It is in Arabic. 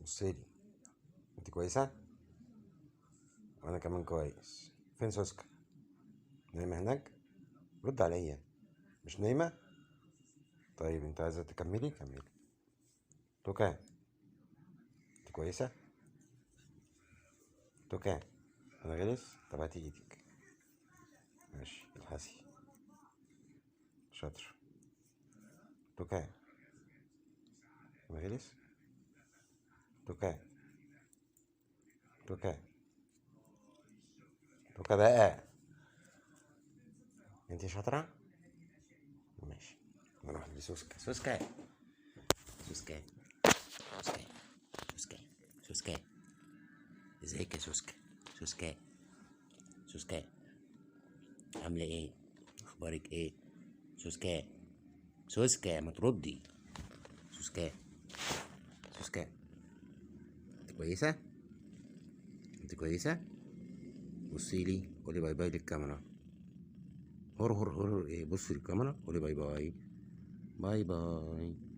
بصيلي، انت كويسة؟ وانا كمان كويس. فين سوسكة؟ نايمة هناك؟ رد عليا. مش نايمة؟ طيب انت عايزة تكملي؟ كملي. توكة، انت كويسة؟ توكة، انا غلس؟ طب هاتي ايدك. ماشي، الحسي. شاطر. توكة، انا غلس؟ توكة، توكة، توكة بقى. انت شاطرة؟ ماشي، نروح لسوسكة. سوسكة، سوسكة، سوسكة، سوسكة، سوسكة، ازيك يا سوسكة؟ سوسكة، سوسكة، عاملة ايه؟ اخبارك ايه؟ سوسكة، سوسكة، ما تردي. سوسكة، سوسكة، انت كويسة؟ انت كويسة؟ بصيلي، قولي باي باي للكاميرا. هر هر هر ايه، بصي للكاميرا، قولي باي باي. باي باي.